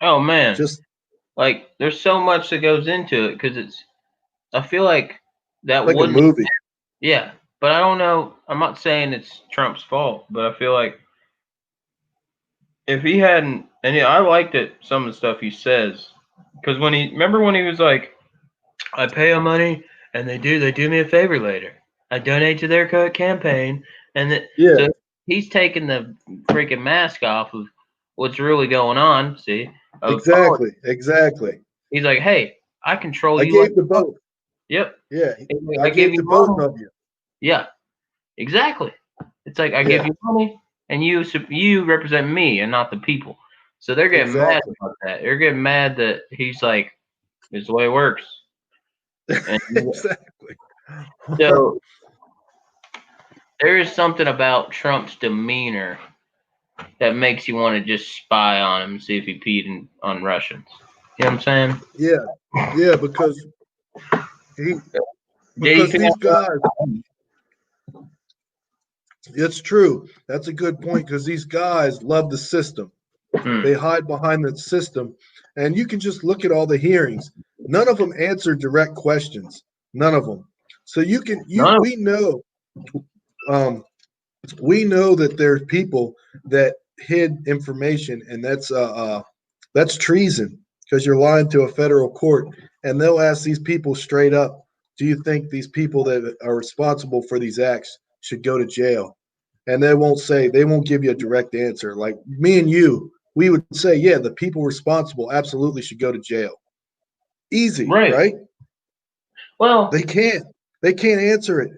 Oh man, Just like there's so much that goes into it because I feel like that like a wouldn't. movie. Yeah, but I don't know. I'm not saying it's Trump's fault, but I feel like if he hadn't, and yeah, I liked it, some of the stuff he says, because remember when he was like, I pay them money and they do me a favor later. I donate to their campaign, and Yeah, so he's taking the freaking mask off of what's really going on. See, of politics. exactly, exactly. He's like, hey, I control I you like, gave to both. yep. Yeah, He's like, I I give gave you to both money. of you. Yeah, exactly. It's like I give Yeah, you money, and you represent me and not the people. So they're getting mad exactly. about that. They're getting mad that he's like, "This is the way it works." And Exactly. so there is something about Trump's demeanor that makes you want to just spy on him and see if he peed on Russians. You know what I'm saying? Yeah, yeah, he Did he because pee these guys, on it's true. That's a good point because these guys love the system. Hmm. They hide behind the system, and you can just look at all the hearings. None of them answer direct questions. None of them. So you can you None of um we know that there's people that hid information, and that's treason because you're lying to a federal court, and they'll ask these people straight up, do you think these people that are responsible for these acts should go to jail? And they won't give you a direct answer. Like me and you, we would say, yeah, the people responsible absolutely should go to jail. Easy, right. right? Well, They can't. They can't answer it.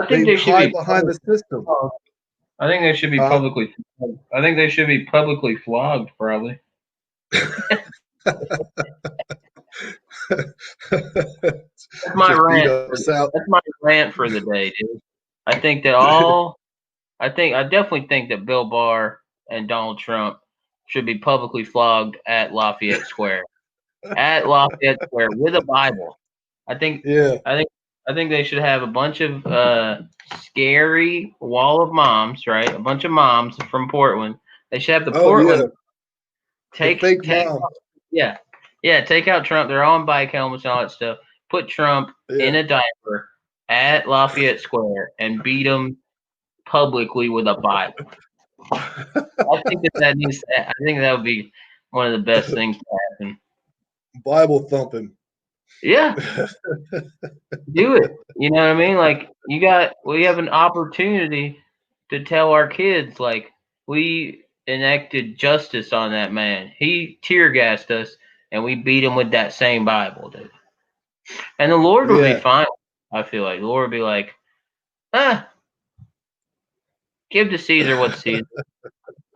I think They they should hide be. behind the system. I think they should be Huh? publicly. I think they should be publicly flogged. Probably. That's my Just beat rant. us out. That's my rant for the day, dude. I think that all. I definitely think that Bill Barr and Donald Trump should be publicly flogged at Lafayette Square. At Lafayette Square with a Bible. I think. Yeah. I think. I think they should have a bunch of scary wall of moms, right? A bunch of moms from Portland. They should have the Oh yeah. Portland The fake take moms. yeah. Yeah, take out Trump. They're all in bike helmets and all that stuff. Put Trump Yeah. in a diaper at Lafayette Square and beat him publicly with a Bible. I think that needs. I think that would be one of the best things to happen. Bible thumping. Yeah, do it. You know what I mean? Like we have an opportunity to tell our kids, like we enacted justice on that man. He tear gassed us, and we beat him with that same Bible, dude. And the Lord would be Yeah. fine. I feel like the Lord would be like, ah, give to Caesar what's Caesar.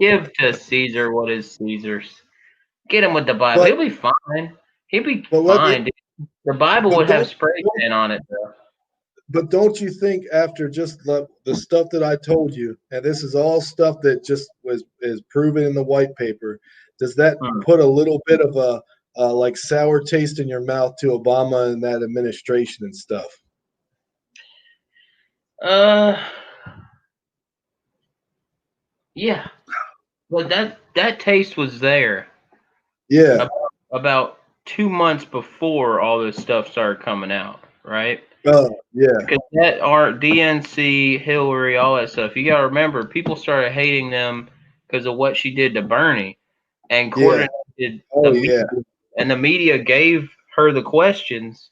Give to Caesar what is Caesar's. Get him with the Bible. but He'll be fine. He'll be but let me fine. Dude. The Bible but would have don't spray tan on it, though. but don't you think after just the stuff that I told you, and this is all stuff that just was is proven in the white paper, does that Hmm. put a little bit of a like sour taste in your mouth to Obama and that administration and stuff? Uh, yeah. But that taste was there Yeah. about 2 months before all this stuff started coming out, right? Yeah. Because that our DNC, Hillary, all that stuff. You gotta remember, people started hating them because of what she did to Bernie, and Yeah. coordinated the Oh yeah. media, and the media gave her the questions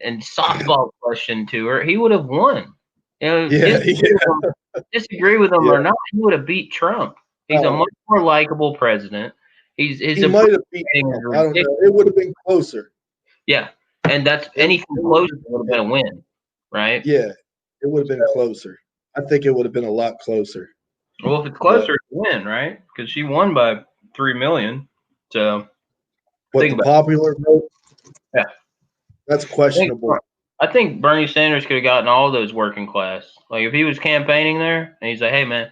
and softball question to her. He would have won. You know, Yeah. Yeah. disagree with him or Yeah. not, he would have beat Trump. He's a Oh, much more likable president. His he approval might have beat rating is Trump. I don't know. ridiculous. It would have been closer. Yeah, and that's anything It would have close been, would have been a win, right? yeah, it would have been So, closer. I think it would have been a lot closer. well, if it's But closer, it's a win, right? Because she won by 3 million. So what think the about popular vote, it. Yeah, that's I think questionable. I think Bernie Sanders could have gotten all those working class. Like if he was campaigning there and he's like, "Hey man,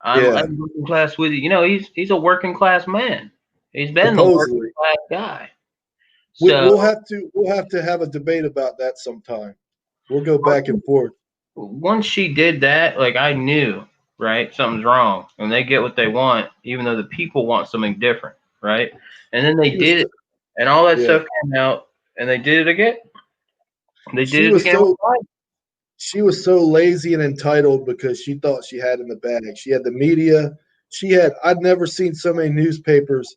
Yeah, I'm working class with you," you know, he's a working class man. He's been the working supposedly. class guy. We, So we'll have to have a debate about that sometime. We'll go back and forth. once she did that, like I knew, right, something's wrong, and they get what they want, even though the people want something different. right? And then they She was did so, it, and all that yeah. stuff came out, and they did it again. They She did it was again with so Biden. she was so lazy and entitled because she thought she had in the bag. She had the media. I'd never seen so many newspapers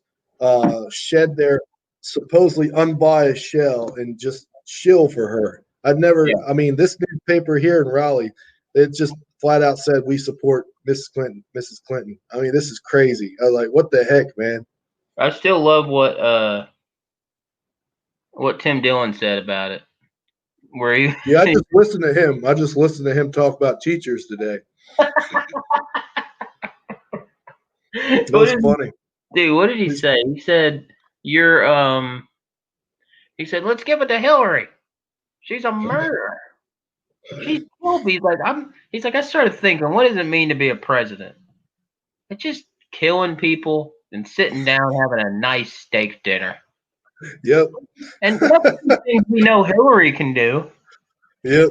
shed their supposedly unbiased shell and just shill for her. Yeah, I mean, this newspaper here in Raleigh, it just flat out said, we support Mrs. Clinton, Mrs. Clinton. I mean, this is crazy. I was like, what the heck, man? I still love what Tim Dillon said about it, where he Yeah, I just listened to him. I just listened to him talk about teachers today. It what was did funny. dude? What did he He's, say? He said you're He said let's give it to Hillary. She's a murderer. She's killed me. He's like He's like I started thinking, what does it mean to be a president? It's just killing people and sitting down having a nice steak dinner. yep, And that's the things we know Hillary can do. yep.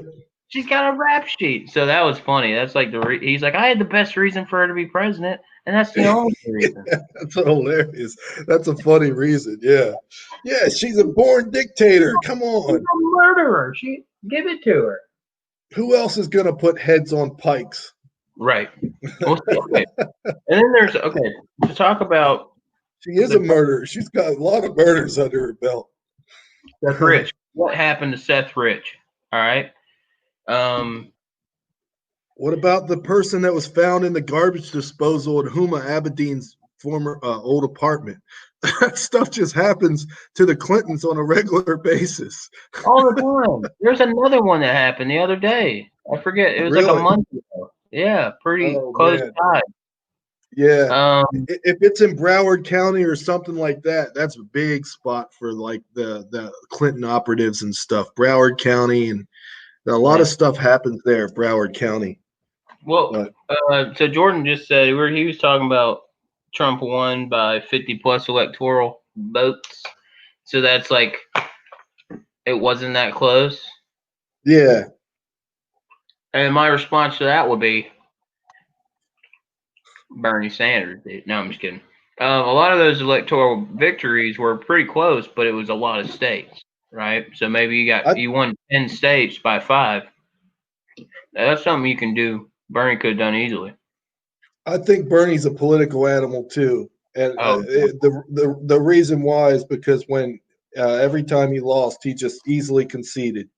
She's got a rap sheet. So that was funny. That's like he's like, I had the best reason for her to be president, and that's the only reason. That's hilarious. That's a funny reason. Yeah. Yeah, she's a born dictator. Come She's on. a murderer. She give it to her. Who else is going to put heads on pikes? Right. Well, okay. And then there's to talk about She is the a murderer. She's got a lot of murders under her belt. Seth Rich. What happened to Seth Rich? All right. What about the person that was found in the garbage disposal at Huma Abedin's former old apartment? That stuff just happens to the Clintons on a regular basis. All the time. There's another one that happened the other day. I forget. It was like a Really? month ago. Yeah, pretty Oh close man. by. Yeah. Um, If it's in Broward County or something like that, that's a big spot for like the Clinton operatives and stuff. Broward County, and a lot yeah. of stuff happens there, Broward County. Well, But so Jordan just said he was talking about Trump won by 50 plus electoral votes. So that's like it wasn't that close. yeah, And my response to that would be Bernie Sanders. Dude. No, I'm just kidding. A lot of those electoral victories were pretty close, but it was a lot of states, right? So maybe you won 10 states by 5. That's something you can do. Bernie could have done easily. I think Bernie's a political animal too, and Oh, the reason why is because when every time he lost, he just easily conceded,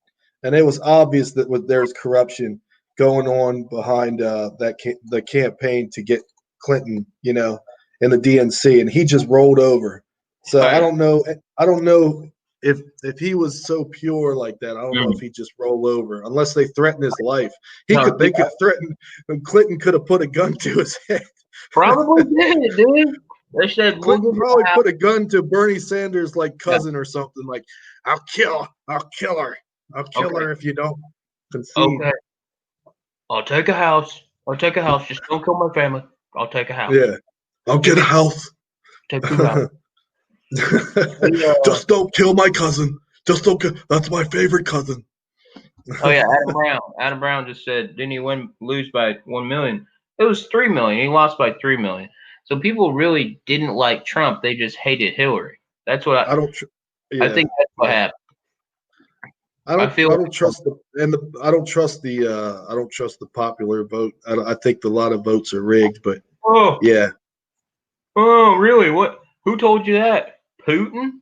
and it was obvious that there's corruption going on behind the campaign to get Clinton, in the DNC, and he just rolled over. So I right. don't know. I don't know if he was so pure like that. I don't know Mm. if he'd just roll over unless they threaten his life. No, They could threaten, and Clinton could have put a gun to his head. probably did, dude. They said we'll Clinton give you probably a house. put a gun to Bernie Sanders like Yeah. cousin or something like, I'll kill her. I'll kill Okay. her if you don't concede. Okay. I'll take a house. I'll take a house. Just don't kill my family. I'll take a house. Yeah. I'll get a house. Take 2 houses. Just don't kill my cousin. Just don't kill. That's my favorite cousin. Oh yeah, Adam Brown. Adam Brown just said, didn't he lose by 1 million? It was 3 million. He lost by 3 million. So people really didn't like Trump. They just hated Hillary. That's what I don't. I think that's what happened. I don't trust I don't trust the popular vote. I think a lot of votes are rigged, but Oh, yeah. oh, really? What? Who told you that? Putin?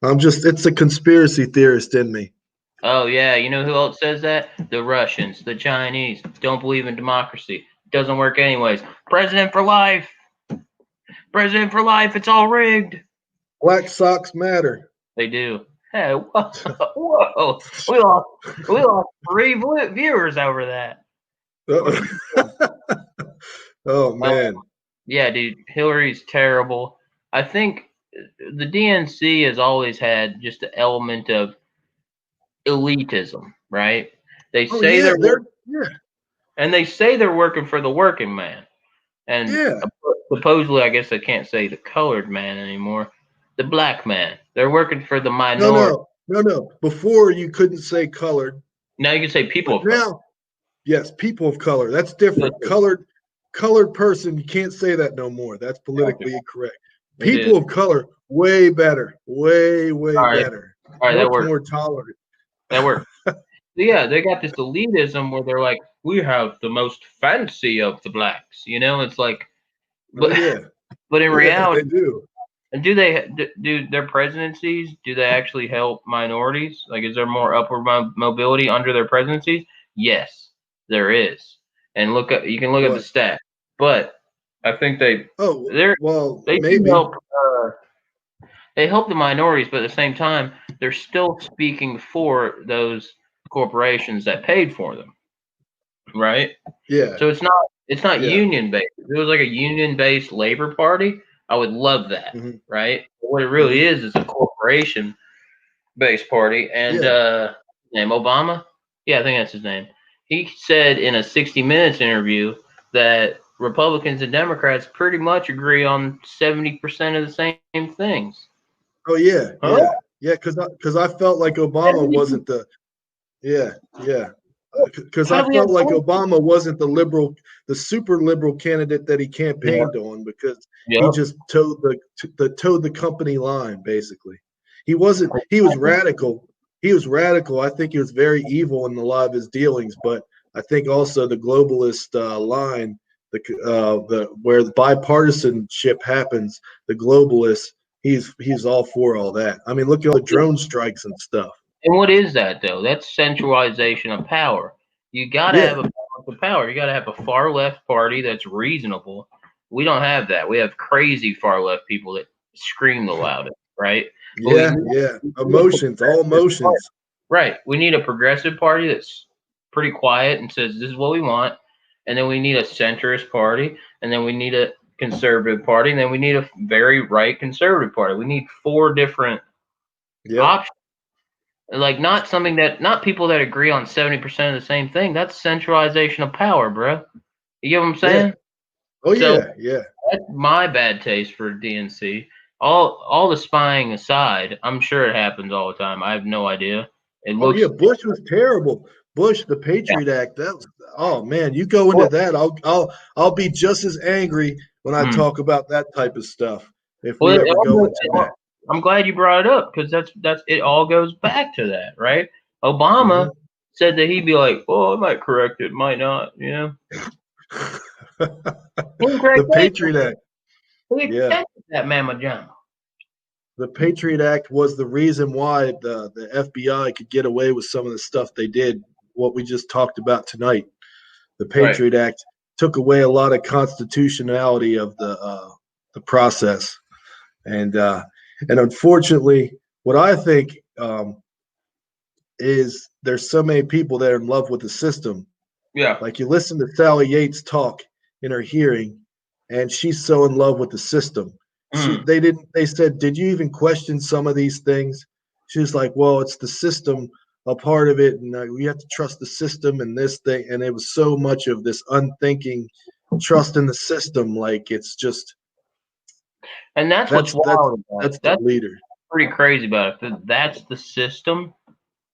It's a conspiracy theorist in me. Oh yeah, you know who else says that? The Russians, the Chinese don't believe in democracy. It doesn't work anyways. President for life. President for life. It's all rigged. Black socks matter. They do. Hey, whoa! We lost 3 viewers over that. Oh man. Yeah, dude, Hillary's terrible. I think the DNC has always had just the element of elitism, right? They say they say they're working for the working man, and supposedly, I guess I can't say the colored man anymore. The black man. They're working for the minority. No. Before you couldn't say colored. Now you can say people But of color. now, yes, people of color. That's different. Colored person, you can't say that no more. That's politically incorrect. It People is. of color, way better, way All right. better, All right. That much works. more tolerant. That works. Yeah, they got this elitism where they're like, we have the most fancy of the blacks. It's like, Oh but yeah, but in yeah, reality, they do. and do their presidencies? Do they actually help minorities? Like, is there more upward mobility under their presidencies? Yes, there is. And you can look at the What? stats. But I think Oh they're well, they do maybe. help. They help the minorities, but at the same time, they're still speaking for those corporations that paid for them, right? Yeah, So it's not yeah. union based. If it was like a union based labor party, I would love that, Hmm. right? But what it Hmm. really is a corporation based party. And Yeah. name Obama, yeah, I think that's his name. He said in a 60 Minutes interview that Republicans and Democrats pretty much agree on 70% of the same things. Oh yeah, Huh? yeah, yeah. Because I felt like Obama 70? wasn't the. Yeah, yeah. Because How I do we have felt like 70? Obama wasn't the super liberal candidate that he Yeah. campaigned on because he Yep. just towed the company line basically. He wasn't. He was radical. He was radical. I think he was very evil in a lot of his dealings, but I think also the globalist line, the where the bipartisanship happens, the globalists. He's all for all that. I mean, look at all the drone strikes and stuff. And what is that though? That's centralization of power. You got to have Yeah, a balance of power. You got to have a far left party that's reasonable. We don't have that. We have crazy far left people that scream the loudest, right? But we yeah, need, yeah. we need a Emotions, all progressive party. emotions. Right. We need a progressive party that's pretty quiet and says this is what we want, and then we need a centrist party, and then we need a conservative party, and then we need a very right conservative party. We need four different Yep. options, like not people that agree on 70% of the same thing. That's centralization of power, bro. You get what I'm Yeah. saying? Oh So yeah, yeah. that's my bad taste for DNC. All the spying aside, I'm sure it happens all the time. I have no idea. It Oh yeah. looks, Bush was terrible. Bush, the yeah. Patriot Act. That was. Oh man, you go into Well, that, I'll be just as angry when I hmm. talk about that type of stuff if Well, we ever go into that. I'm glad you brought it up because that's it. All goes back to that, right? Obama Hmm. said that he'd be like, "Oh, I might correct it, might not." He didn't correct The anything. Patriot Act. He Yeah. accepted that mamma jamma. The Patriot Act was the reason why the FBI could get away with some of the stuff they did, what we just talked about tonight. The Right. Patriot Act took away a lot of constitutionality of the process, and unfortunately, what I think is there's so many people that are in love with the system. Yeah. Like you listen to Sally Yates talk in her hearing, and she's so in love with the system. Mm. They said, did you even question some of these things? She's like, well, it's the system, a part of it, and we have to trust the system and this thing. And it was so much of this unthinking trust in the system, like it's just And that's what's that's that's wild about it. that's the That's leader. pretty crazy about it. If that's the system,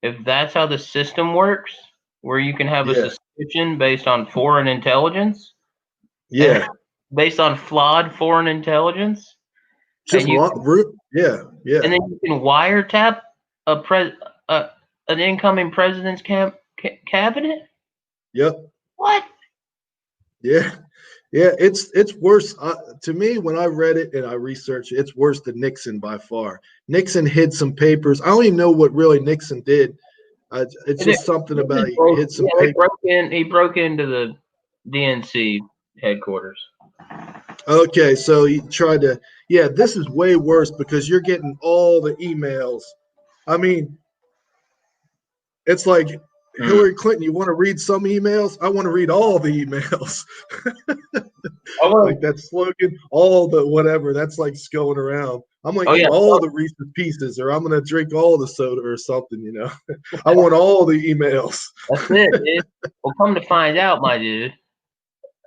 if that's how the system works, where you can have a Yeah, suspicion based on foreign intelligence and yeah, based on flawed foreign intelligence, just and you root. Yeah, and yeah, then you can wiretap a pres an incoming president's cabinet. yep. What? Yeah, yeah, it's worse to me when I read it and I researched it. It's worse than Nixon by far. Nixon hid some papers. I don't even know what really Nixon did. It's And it, just something he about just he broke, hid some yeah, they paper. broke in. He broke into the DNC headquarters. Okay, so he tried to. Yeah, this is way worse because you're getting all the emails. I mean, it's like Mm. Hillary Clinton. You want to read some emails? I want to read all the emails. I Like want. that slogan, all the whatever, that's like going around. I'm gonna Oh eat yeah, all the Reese's Pieces, or I'm gonna drink all the soda or something. I want all the emails. that's it, dude. Well, come to find out, my dude,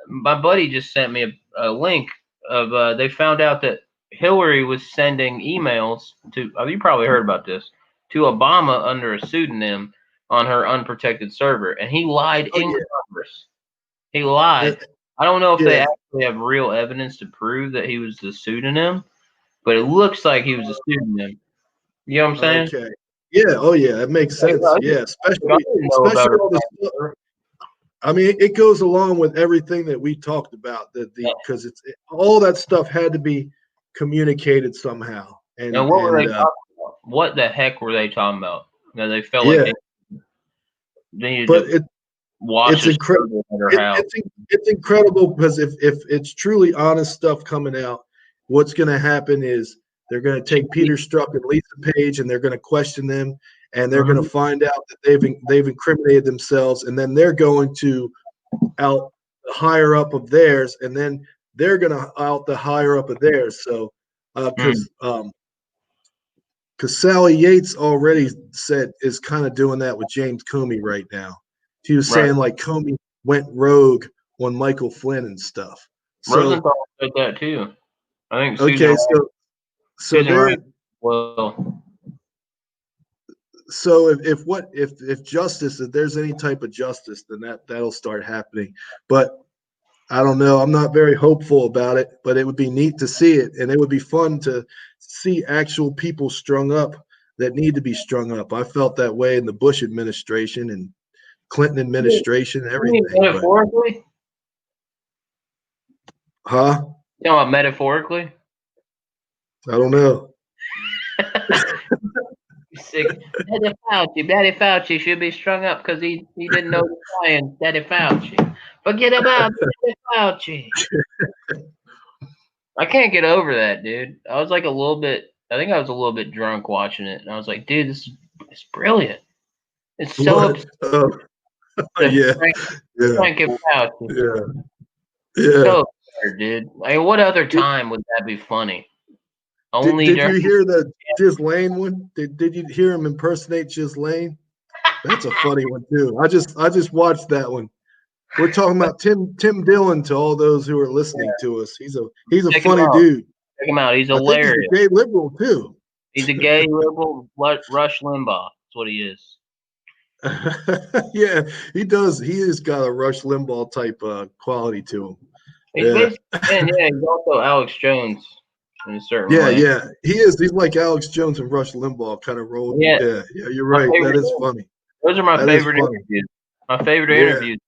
my buddy just sent me a link of they found out that Hillary was sending emails to. Oh, you probably heard about this, to Obama under a pseudonym on her unprotected server, and he lied Oh in yeah. Congress. He lied. I don't know if they Yeah. actually have real evidence to prove that he was the pseudonym, but it looks like he was a pseudonym. You know what I'm saying? Okay. Yeah. Oh, yeah. That makes Like, sense. I Yeah. didn't know about Especially her. all this stuff. I mean, it goes along with everything that we talked about. Because all that stuff had to be communicated somehow. Now, what were they talking about? What the heck were they talking about? Now they felt like yeah. they needed But to wash it's his incredible. at her house. It's incredible because if it's truly honest stuff coming out, what's going to happen is they're going to take Peter Strzok and Lisa Page and they're going to question them, and they're going to find out that they've incriminated themselves, and then they're going to out the higher up of theirs, and then they're going to out the higher up of theirs. So because Sally Yates already said is kind of doing that with James Comey right now. She was saying like Comey went rogue on Michael Flynn and stuff. So Rosenthal said that too. I think okay, so they're well. So if justice, if there's any type of justice, then that'll start happening. But I don't know. I'm not very hopeful about it, but it would be neat to see it, and it would be fun to see actual people strung up that need to be strung up. I felt that way in the Bush administration and Clinton administration and everything. Metaphorically? Huh? You know what, metaphorically? I don't know. Sick. Daddy Fauci should be strung up because he didn't know the science. Daddy Fauci. Forget about Daddy Fauci. I can't get over that, dude. I was like I think I was a little bit drunk watching it, and I was like, dude, this is brilliant. It's so yeah. Frank Fauci. Yeah. So absurd, dude. Like, what other time would that be funny? Did you hear the Ghislaine one? Did you hear him impersonate Ghislaine? That's a funny one too. I just watched that one. We're talking about Tim Dillon to all those who are listening to us. He's a funny dude. Check him out. He's hilarious. I think he's a gay liberal too. He's a gay liberal. Rush Limbaugh. That's what he is. Yeah, he does. He has got a Rush Limbaugh type quality to him. He's also Alex Jones in a certain way. Yeah, he is. He's like Alex Jones and Rush Limbaugh kind of rolled. Yeah, you're right. That is funny. Those are my favorite interviews. My favorite interviews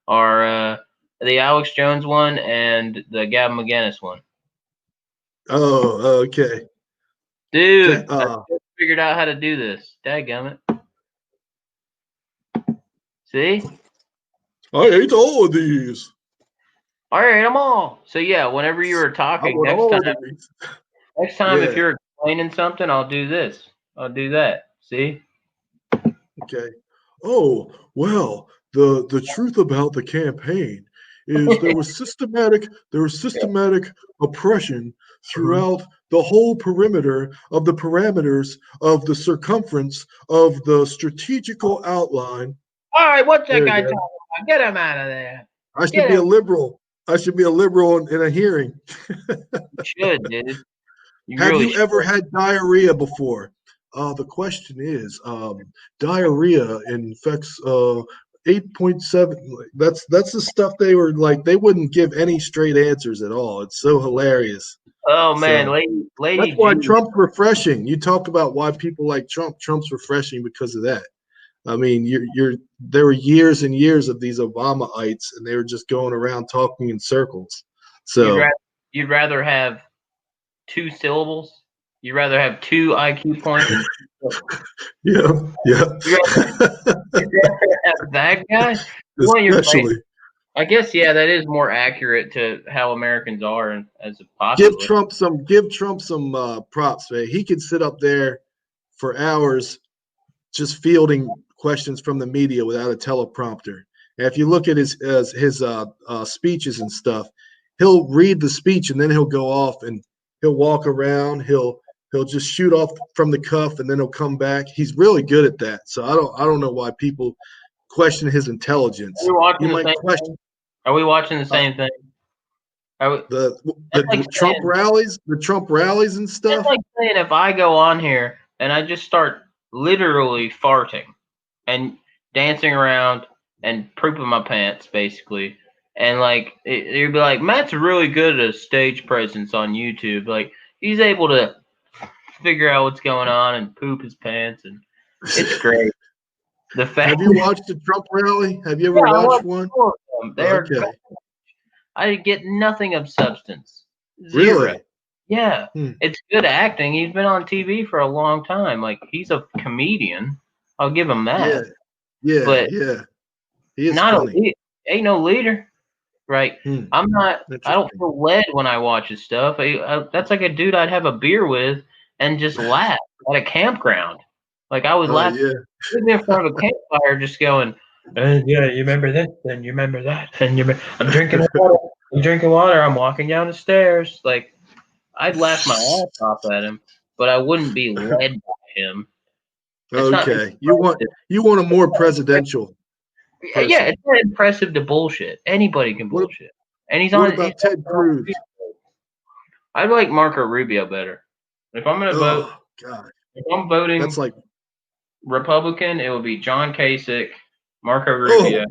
are the Alex Jones one and the Gavin McInnes one. Oh, okay. Dude, I just figured out how to do this. Dadgummit. See? I ate all of these. I ate them all. So yeah, whenever you were talking, next time if you're explaining something, I'll do this. I'll do that. See? Okay. Oh, well, the truth about the campaign is there was systematic oppression throughout the whole perimeter of the parameters of the circumference of the strategical outline. All right, what's that guy talking about? Get him out of there. I should be a liberal. I should be a liberal in a hearing. You should, dude. Have you ever had diarrhea before? The question is, diarrhea infects 8.7. That's the stuff they were like. They wouldn't give any straight answers at all. It's so hilarious. Oh man, so, lady. That's why Trump's refreshing. You talk about why people like Trump. Trump's refreshing because of that. I mean, there were years and years of these Obamaites, and they were just going around talking in circles. So you'd rather have 2 syllables? You'd rather have 2 IQ points? Yeah. You'd rather have that guy? Especially. I guess that is more accurate to how Americans are as a possibility. Give Trump some props, man. He could sit up there for hours just fielding questions from the media without a teleprompter. And if you look at his speeches and stuff, he'll read the speech and then he'll go off and he'll walk around. He'll just shoot off from the cuff and then he'll come back. He's really good at that. So I don't know why people question his intelligence. Are we watching the same thing? The Trump rallies and stuff. It's like saying if I go on here and I just start literally farting and dancing around and pooping my pants, basically, and like you'd be like, Matt's really good at a stage presence on YouTube. Like he's able to figure out what's going on and poop his pants, and it's great. The fact Have you watched the Trump rally? Have you ever yeah, I watched watched one? all of them. They are. Okay. I get nothing of substance. Zero. Really? Yeah, Hmm. it's good acting. He's been on TV for a long time. Like he's a comedian. I'll give him that. Yeah. But He is not a funny. ain't no leader. Right. Hmm. I'm not. I don't Interesting. feel led when I watch his stuff. That's like a dude I'd have a beer with and just laugh at a campground. Like I would laugh Yeah. sitting in front of a campfire, just going, "Yeah, you remember this, and you remember that, and I'm drinking water. I'm drinking water. I'm walking down the stairs." Like I'd laugh my ass off at him, but I wouldn't be led by him. It's not. Okay. You want a more presidential Yeah, person. it's not impressive to bullshit. Anybody can What bullshit, and he's what on. about Ted Cruz? I like Marco Rubio better. If I'm gonna vote, Oh God. if I'm voting That's like Republican, it would be John Kasich, Marco Rubio,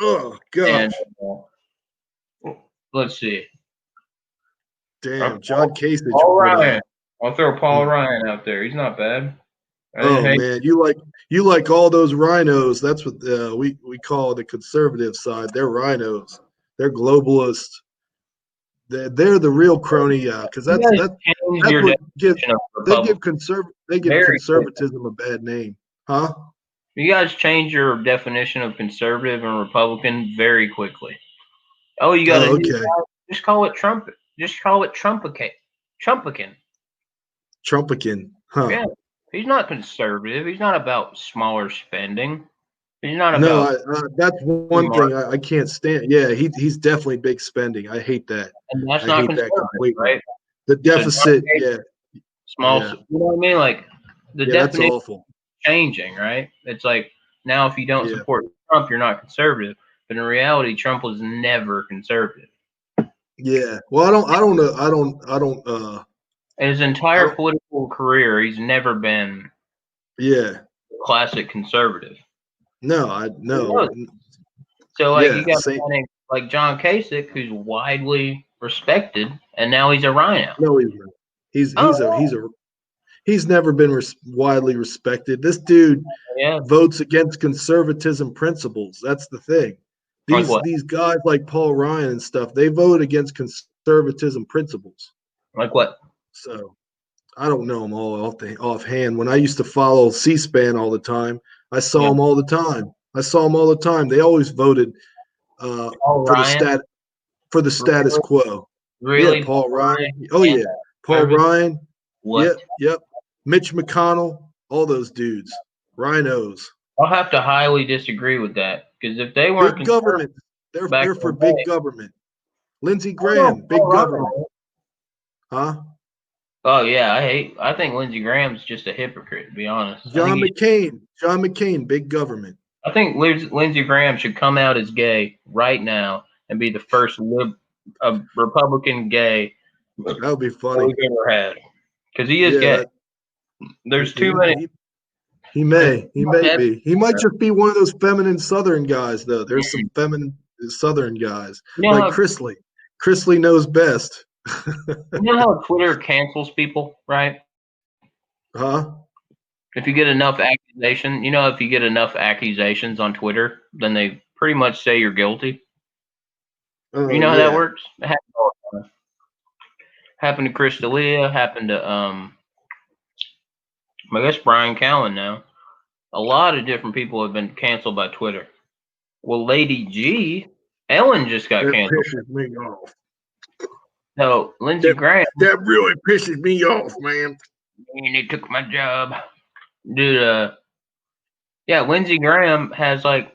oh and gosh. let's see, Damn, John Kasich Paul would Ryan. I'll throw Paul Ryan out there. He's not bad. oh man, you like all those rhinos. That's what we call the conservative side. They're rhinos. They're globalists. They're the real crony because that's your what gives definition of Republican. they give Very conservatism a bad name, huh? You guys change your definition of conservative and Republican very quickly. Oh, you got a new Okay. guy? Just call it Trump. Just call it Trumpican. Trumpican, huh? Yeah, he's not conservative. He's not about smaller spending. He's not No, about that's one thing I can't stand. Yeah, he's definitely big spending. I hate that. and that's I not hate that conservative, completely. right? The deficit, So small. yeah, You know what I mean? Like the that's definition awful. changing, right? It's like now if you don't Yeah, support Trump, you're not conservative. But in reality, Trump was never conservative. yeah. Well, I don't know. In his I entire don't. political career, he's never been Yeah. classic conservative. No, no. So like you Yeah, got same. a guy like John Kasich who's widely respected, and now he's a rhino. No, he's not. Oh He's never been widely respected. This dude yeah, votes against conservatism principles. That's the thing. like what? These guys like Paul Ryan and stuff, they vote against conservatism principles. Like what? So I don't know them all offhand. When I used to follow C-SPAN all the time, I saw Yeah. them all the time. They always voted Paul for Ryan, the status quo. really? Yeah, Paul Ryan. Oh And yeah, Paul Ryan. what? Yep. Mitch McConnell. All those dudes. Rhinos. I'll have to highly disagree with that because if they weren't Big government. They're for big government. Lindsey Graham. Big government. Huh? Oh yeah, I think Lindsey Graham's just a hypocrite, to be honest. John McCain. Big government. I think Lindsey Graham should come out as gay right now and be the first Republican gay That would be funny. we've ever had. Because he is gay. There's too many. He may be. He might just be one of those feminine Southern guys, though. There's some feminine Southern guys like Chrisley. Chrisley knows best. You know how Twitter cancels people, right? Huh? If you get enough accusations on Twitter, then they pretty much say you're guilty. You know how that works? It happens all the time. Happened to Chris D'Elia, happened to I guess Brian Callen now. A lot of different people have been canceled by Twitter. Well, Lady G, Ellen just got canceled. That pisses me off. So Lindsey Graham. That really pisses me off, man. And they took my job. Dude, yeah, Lindsey Graham has like